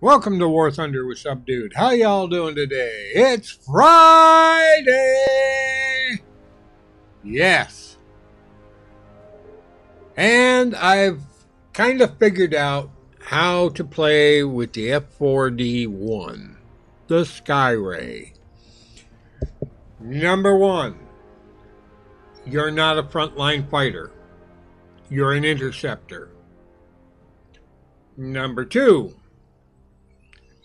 Welcome to War Thunder with Subdued. How y'all doing today? It's Friday! Yes. And I've kind of figured out how to play with the F4D-1, the Skyray. Number one, you're not a frontline fighter. You're an interceptor. Number two,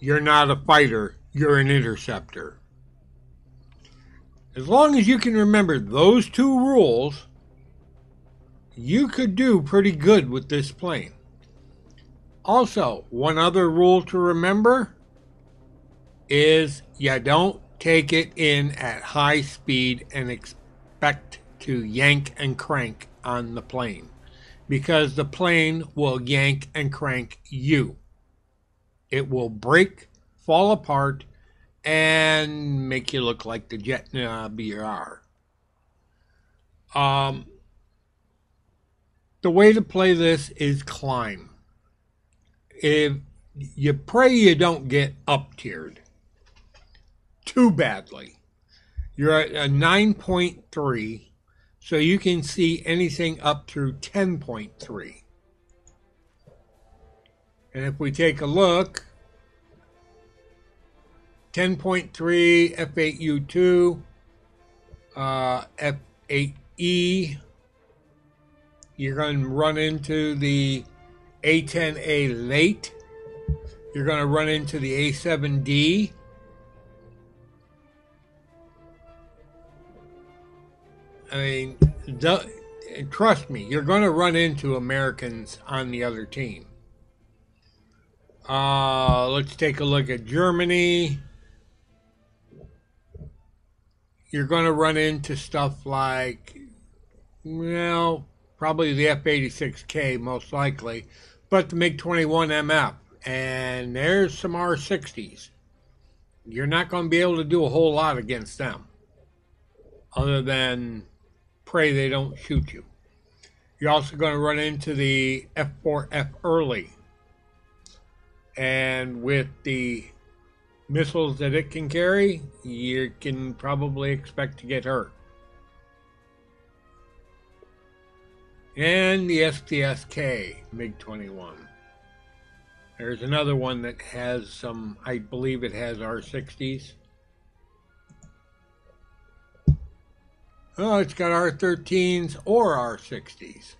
you're not a fighter, you're an interceptor. As long as you can remember those two rules, you could do pretty good with this plane. Also, one other rule to remember is you don't take it in at high speed and expect to yank and crank on the plane, because the plane will yank and crank you. It will break, fall apart, and make you look like the jet BR. The way to play this is climb. If you pray you don't get up-tiered too badly. You're at a 9.3, so you can see anything up through 10.3. And if we take a look, 10.3 F8U2, F8E, you're going to run into the A10A late, you're going to run into the A7D, I mean, trust me, you're going to run into Americans on the other team. Let's take a look at Germany. You're going to run into stuff like, well, probably the F-86K most likely, but the MiG-21 MF, and there's some R-60s. You're not going to be able to do a whole lot against them, other than pray they don't shoot you. You're also going to run into the F4F early. And with the missiles that it can carry, you can probably expect to get hurt. And the STSK MiG-21. There's another one that has some, I believe it has R-60s. Oh, it's got R-13s or R-60s.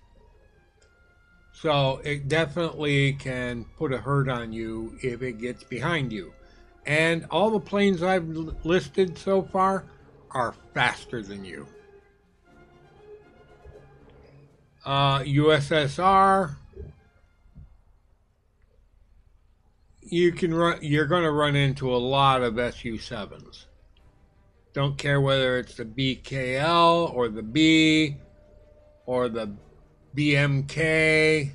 So it definitely can put a hurt on you if it gets behind you. And all the planes I've listed so far are faster than you. USSR, you're going to run into a lot of Su-7s. Don't care whether it's the BKL or the B or the BMK,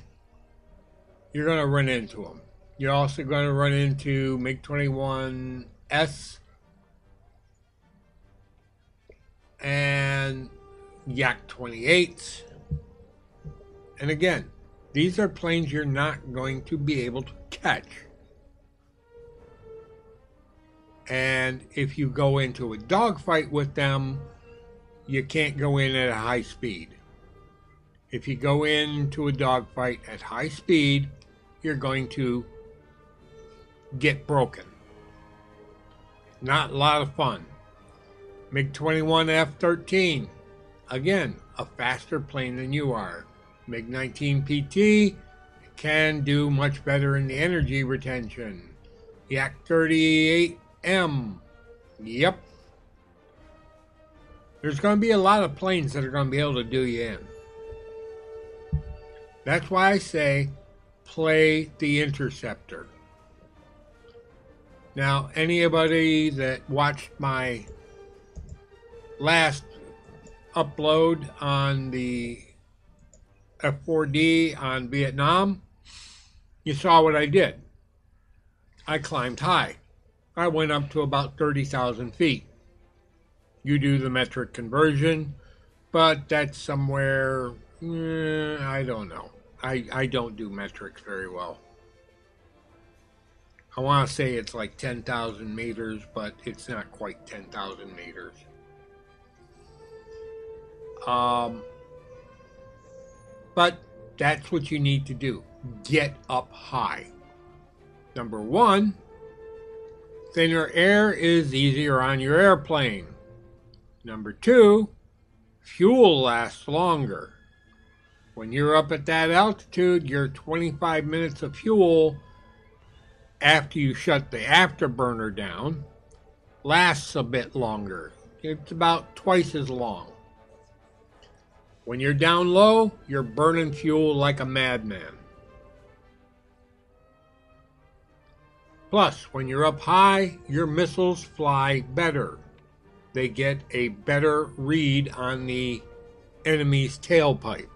you're going to run into them. You're also going to run into MiG-21S and Yak-28s. And again, these are planes you're not going to be able to catch. And if you go into a dogfight with them, you can't go in at a high speed. If you go into a dogfight at high speed, you're going to get broken. Not a lot of fun. MiG-21 F-13, again, a faster plane than you are. MiG-19 PT can do much better in the energy retention. Yak-38M, yep. There's going to be a lot of planes that are going to be able to do you in. That's why I say play the interceptor. Now, anybody that watched my last upload on the F4D on Vietnam, you saw what I did. I climbed high. I went up to about 30,000 feet. You do the metric conversion, but that's somewhere, I don't know. I don't do metrics very well. I want to say it's like 10,000 meters, but it's not quite 10,000 meters. But that's what you need to do. Get up high. Number one, thinner air is easier on your airplane. Number two, fuel lasts longer. When you're up at that altitude, your 25 minutes of fuel after you shut the afterburner down lasts a bit longer. It's about twice as long. When you're down low, you're burning fuel like a madman. Plus, when you're up high, your missiles fly better. They get a better read on the enemy's tailpipe.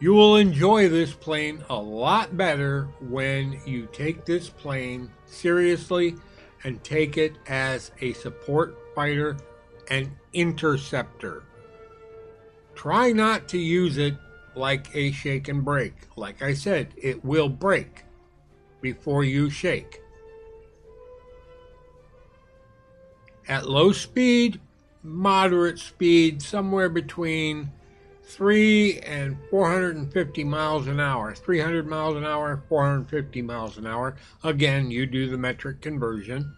You will enjoy this plane a lot better when you take this plane seriously and take it as a support fighter and interceptor. Try not to use it like a shake and break. Like I said, it will break before you shake. At low speed, moderate speed, somewhere between 3 and 450 miles an hour. 300 miles an hour, 450 miles an hour. Again, you do the metric conversion.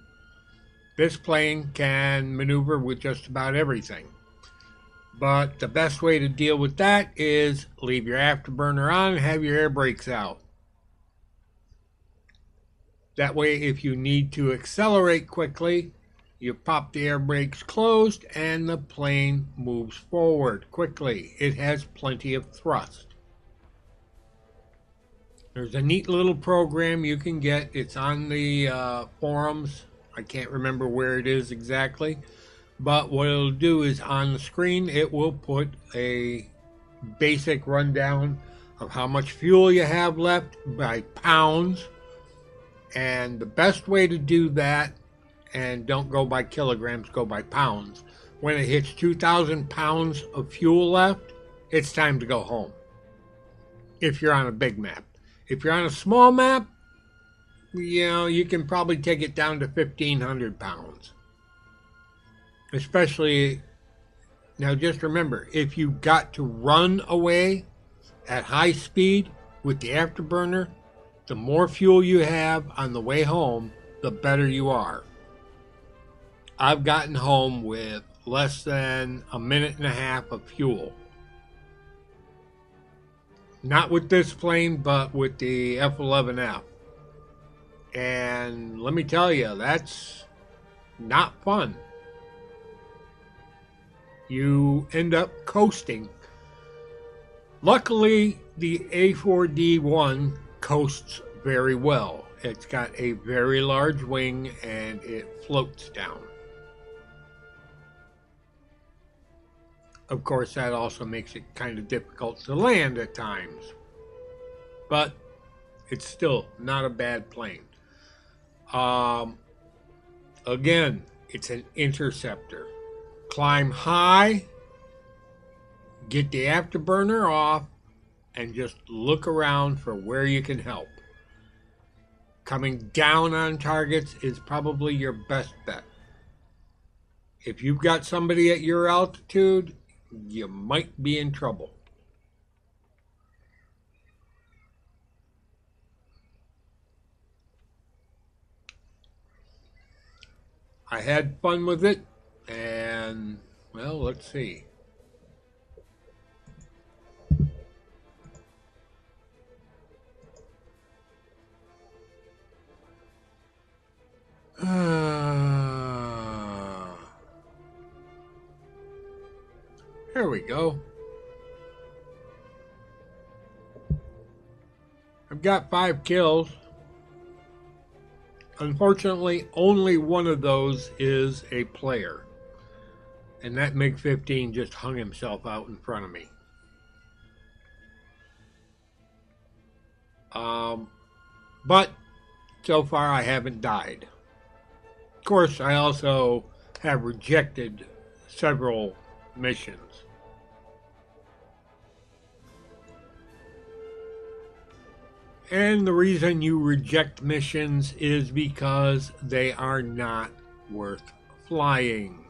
This plane can maneuver with just about everything. But the best way to deal with that is leave your afterburner on and have your air brakes out. That way, if you need to accelerate quickly, you pop the air brakes closed and the plane moves forward quickly. It has plenty of thrust. There's a neat little program you can get. It's on the forums. I can't remember where it is exactly. But what it'll do is on the screen, it will put a basic rundown of how much fuel you have left by pounds. And the best way to do that, and don't go by kilograms, go by pounds. When it hits 2,000 pounds of fuel left, it's time to go home. If you're on a big map. If you're on a small map, you can probably take it down to 1,500 pounds. Especially, now just remember, if you got to run away at high speed with the afterburner, the more fuel you have on the way home, the better you are. I've gotten home with less than a minute and a half of fuel. Not with this plane, but with the F-11F. And let me tell you, that's not fun. You end up coasting. Luckily, the F4D-1 coasts very well. It's got a very large wing and it floats down. Of course, that also makes it kind of difficult to land at times. But it's still not a bad plane. Again, it's an interceptor. Climb high, get the afterburner off, and just look around for where you can help. Coming down on targets is probably your best bet. If you've got somebody at your altitude, you might be in trouble. I had fun with it, and, well, let's see. Here we go. I've got 5 kills. Unfortunately, only one of those is a player. And that MiG-15 just hung himself out in front of me. But so far I haven't died. Of course, I also have rejected several missions. And the reason you reject missions is because they are not worth flying.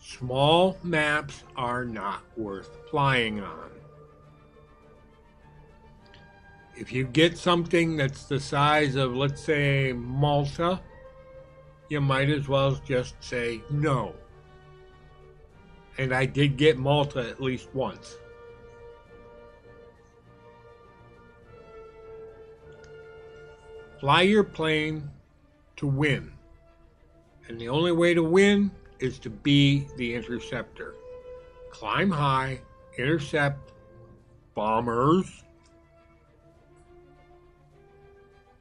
Small maps are not worth flying on. If you get something that's the size of, let's say, Malta, you might as well just say no. And I did get Malta at least once. Fly your plane to win. And the only way to win is to be the interceptor. Climb high, intercept bombers,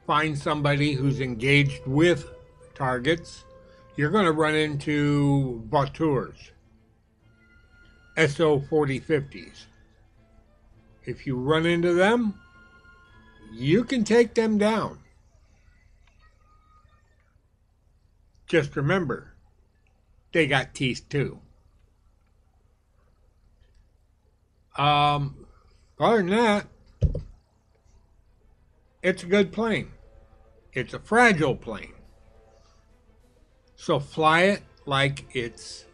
find somebody who's engaged with targets. You're going to run into Voitures, SO-4050s. If you run into them, you can take them down. Just remember, they got teeth too. Other than that, it's a good plane. It's a fragile plane. So fly it like it's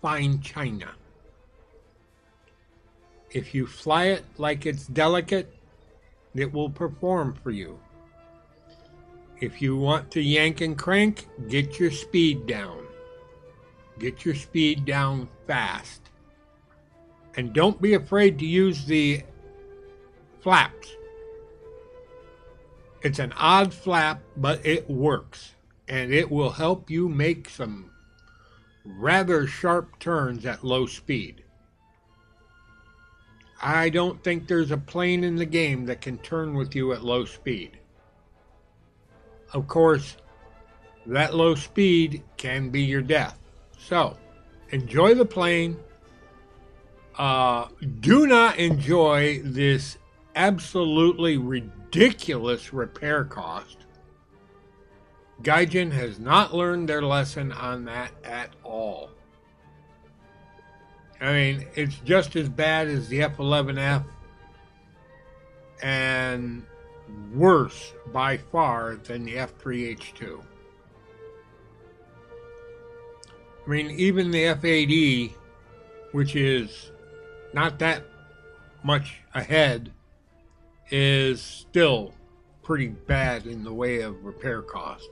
fine china. If you fly it like it's delicate, it will perform for you. If you want to yank and crank, get your speed down. Get your speed down fast. And don't be afraid to use the flaps. It's an odd flap, but it works. And it will help you make some rather sharp turns at low speed. I don't think there's a plane in the game that can turn with you at low speed. Of course, that low speed can be your death. So, enjoy the plane. Do not enjoy this absolutely ridiculous repair cost. Gaijin has not learned their lesson on that at all. I mean, it's just as bad as the F-11F and worse by far than the F-3H2. I mean, even the F-8E, which is not that much ahead, is still pretty bad in the way of repair cost.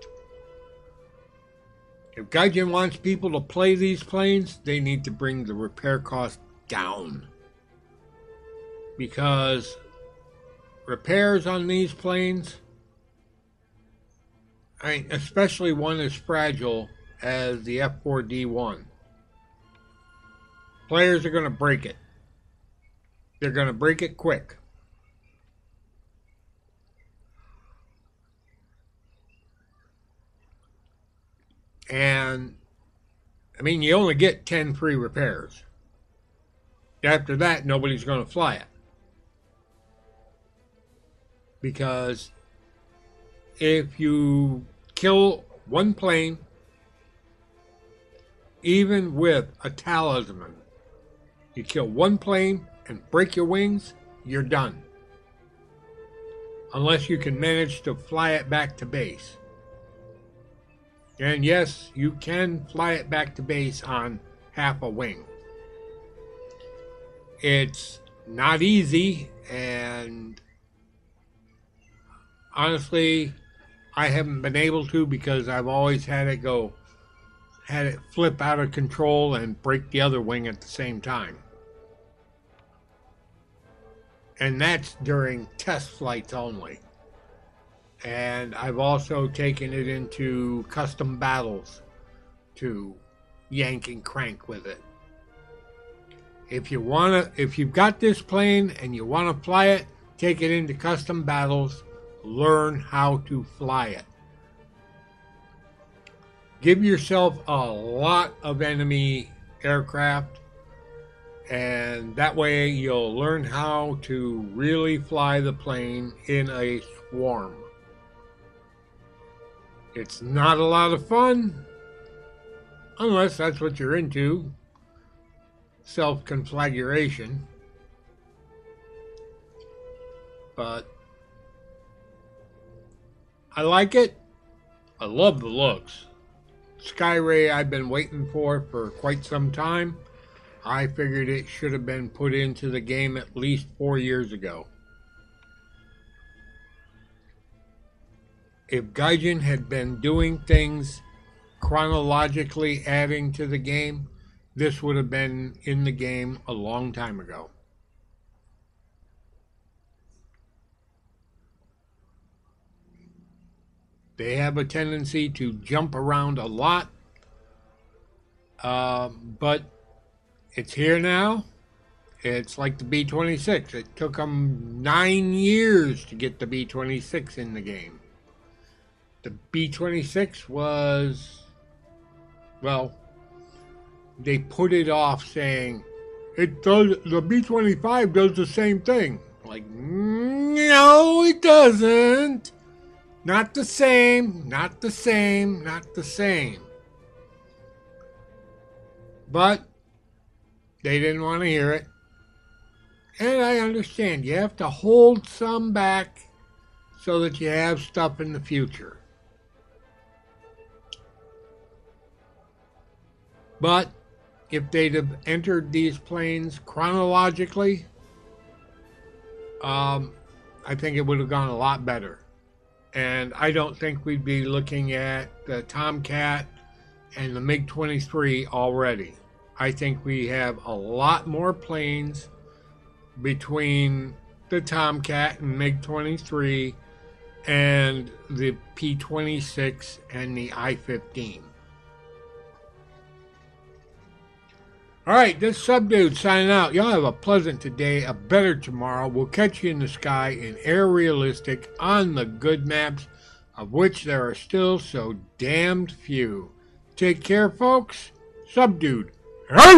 If Gaijin wants people to play these planes, they need to bring the repair cost down. Because repairs on these planes, I mean, especially one as fragile as the F4D-1, players are going to break it. They're going to break it quick. And, I mean, you only get 10 free repairs. After that, nobody's going to fly it. Because if you kill one plane, even with a talisman, you kill one plane and break your wings, you're done. Unless you can manage to fly it back to base. And yes, you can fly it back to base on half a wing. It's not easy, and honestly, I haven't been able to because I've always had it flip out of control and break the other wing at the same time. And that's during test flights only. And I've also taken it into custom battles to yank and crank with it. If you've got this plane and you want to fly it, take it into custom battles, learn how to fly it. Give yourself a lot of enemy aircraft, and that way you'll learn how to really fly the plane in a swarm. It's not a lot of fun, unless that's what you're into, self-conflagration. But I like it. I love the looks. Skyray I've been waiting for quite some time. I figured it should have been put into the game at least 4 years ago. If Gaijin had been doing things chronologically adding to the game, this would have been in the game a long time ago. They have a tendency to jump around a lot, but it's here now. It's like the B-26. It took them 9 years to get the B-26 in the game. The B-26 was, well, they put it off saying, it does, the B-25 does the same thing. Like, no, it doesn't. Not the same, not the same, not the same. But they didn't want to hear it. And I understand, you have to hold some back so that you have stuff in the future. But if they'd have entered these planes chronologically, I think it would have gone a lot better. And I don't think we'd be looking at the Tomcat and the MiG-23 already. I think we have a lot more planes between the Tomcat and MiG-23 and the P-26 and the I-15. Alright, this Subdude signing out. Y'all have a pleasant today, a better tomorrow. We'll catch you in the sky in air realistic on the good maps, of which there are still so damned few. Take care, folks. Subdude. Out!